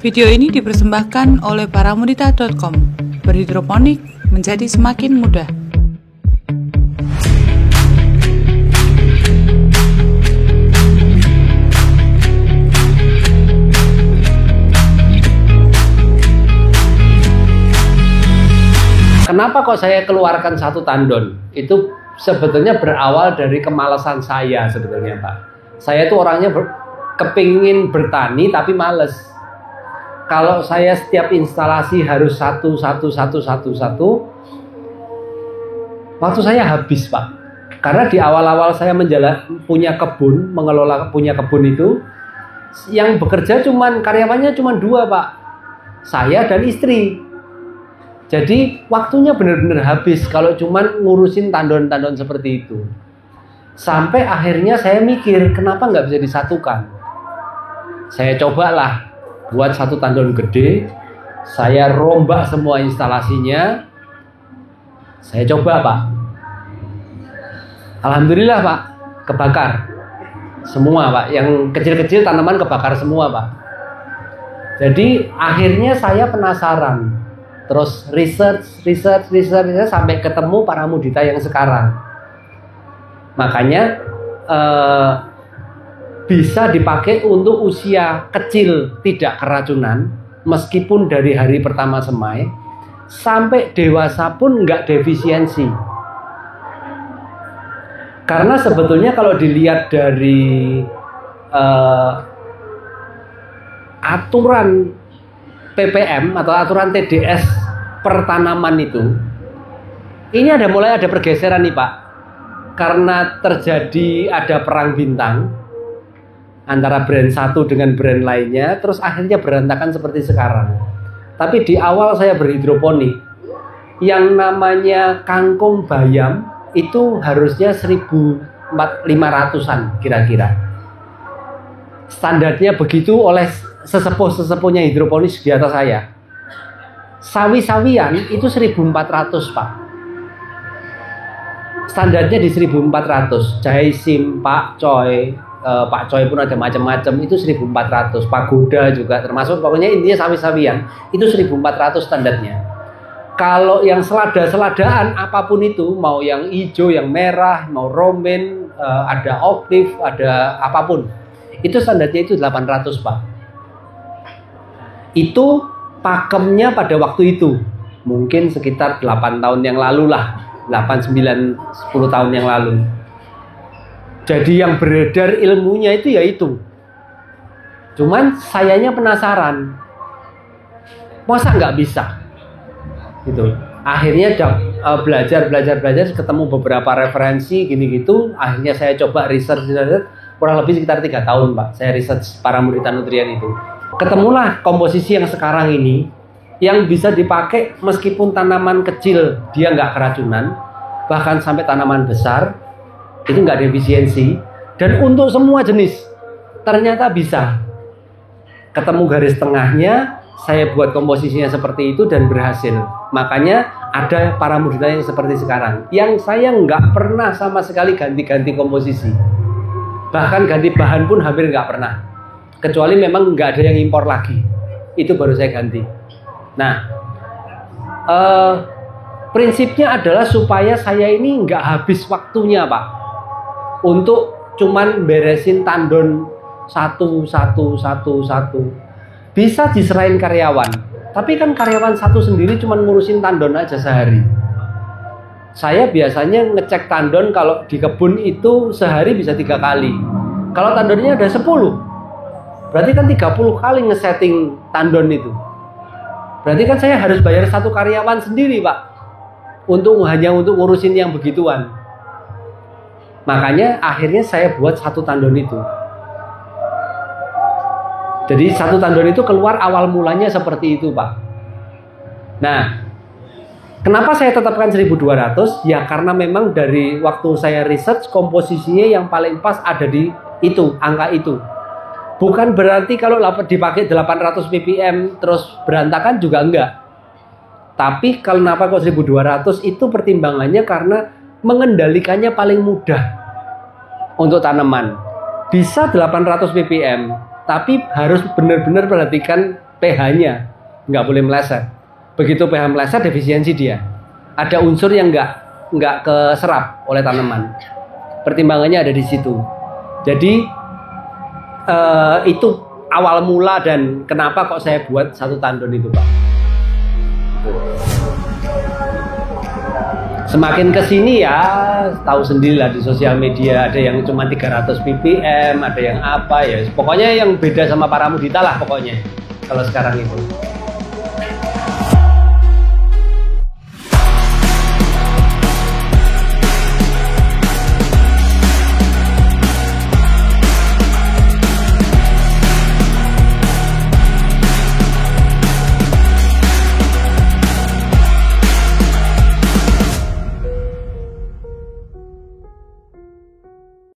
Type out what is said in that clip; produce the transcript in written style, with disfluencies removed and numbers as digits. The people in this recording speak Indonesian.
Video ini dipersembahkan oleh paramudita.com. Berhidroponik menjadi semakin mudah. Kenapa kok saya keluarkan satu tandon? Itu sebetulnya berawal dari kemalasan saya sebetulnya, Pak. Saya itu orangnya kepingin bertani tapi males. Kalau saya setiap instalasi harus satu, waktu saya habis, Pak. Karena di awal-awal saya punya kebun, punya kebun itu, yang bekerja karyawannya cuma 2, Pak. Saya dan istri. Jadi waktunya benar-benar habis kalau cuman ngurusin tandon-tandon seperti itu. Sampai akhirnya saya mikir, kenapa nggak bisa disatukan? Saya cobalah buat satu tandon gede, saya rombak semua instalasinya, saya coba, Pak. Alhamdulillah, Pak, kebakar semua, Pak. Yang kecil-kecil tanaman kebakar semua, Pak. Jadi akhirnya saya penasaran. Terus research sampai ketemu Paramudita yang sekarang. Makanya bisa dipakai untuk usia kecil tidak keracunan, meskipun dari hari pertama semai sampai dewasa pun nggak defisiensi. Karena sebetulnya kalau dilihat dari aturan PPM atau aturan TDS per tanaman itu, ini mulai ada pergeseran nih, Pak, karena ada perang bintang antara brand satu dengan brand lainnya, terus akhirnya berantakan seperti sekarang. Tapi di awal saya berhidroponik, yang namanya kangkung bayam itu harusnya 1.500-an kira-kira. Standarnya begitu oleh sesepuh-sesepuhnya hidroponis di atas saya. Sawi-sawian itu 1.400, Pak. Standarnya di 1.400. Jaisim, Pak Coy pun ada macam-macam, itu 1.400. Pagoda juga termasuk, pokoknya intinya sawi-sawian itu 1.400 standarnya. Kalau yang selada-seladaan apapun itu, mau yang hijau, yang merah, mau romen, ada olive, ada apapun, itu standarnya itu 800, Pak. Itu pakemnya pada waktu itu mungkin sekitar 8 tahun yang lalu lah, 8, 9, 10 tahun yang lalu. Jadi yang beredar ilmunya itu ya itu. Cuman sayanya penasaran, masa nggak bisa gitu. Akhirnya belajar ketemu beberapa referensi gini gitu. Akhirnya saya coba research kurang lebih sekitar 3 tahun, Pak. Saya research Paramudita Nutrien itu. Ketemulah komposisi yang sekarang ini, yang bisa dipakai meskipun tanaman kecil dia nggak keracunan, bahkan sampai tanaman besar itu nggak defisiensi, dan untuk semua jenis ternyata bisa. Ketemu garis tengahnya, saya buat komposisinya seperti itu dan berhasil. Makanya ada Paramudita yang seperti sekarang, yang saya nggak pernah sama sekali ganti-ganti komposisi, bahkan ganti bahan pun hampir nggak pernah. Kecuali memang nggak ada yang impor lagi, itu baru saya ganti. Nah, prinsipnya adalah supaya saya ini nggak habis waktunya, Pak, untuk cuman beresin tandon satu. Bisa diserahin karyawan, tapi kan karyawan satu sendiri cuman ngurusin tandon aja sehari. Saya biasanya ngecek tandon kalau di kebun itu sehari bisa 3 kali. Kalau tandonnya ada 10, berarti kan 30 kali ngesetting tandon itu. Berarti kan saya harus bayar satu karyawan sendiri, Pak, hanya untuk ngurusin yang begituan. Makanya akhirnya saya buat satu tandon itu. Jadi satu tandon itu keluar awal mulanya seperti itu, Pak. Nah, kenapa saya tetapkan 1.200? Ya karena memang dari waktu saya research, komposisinya yang paling pas ada di itu, angka itu. Bukan berarti kalau dipakai 800 ppm terus berantakan juga enggak. Tapi kenapa kok 1.200? Itu pertimbangannya karena mengendalikannya paling mudah untuk tanaman. Bisa 800 ppm, tapi harus benar-benar perhatikan pH-nya nggak boleh meleset. Begitu pH meleset, defisiensi dia. Ada unsur yang nggak keserap oleh tanaman. Pertimbangannya ada di situ. Jadi itu awal mula dan kenapa kok saya buat satu tandon itu, Pak. Semakin kesini ya tahu sendirilah di sosial media, ada yang cuma 300 ppm, ada yang apa ya. Pokoknya yang beda sama Paramudita lah pokoknya kalau sekarang itu.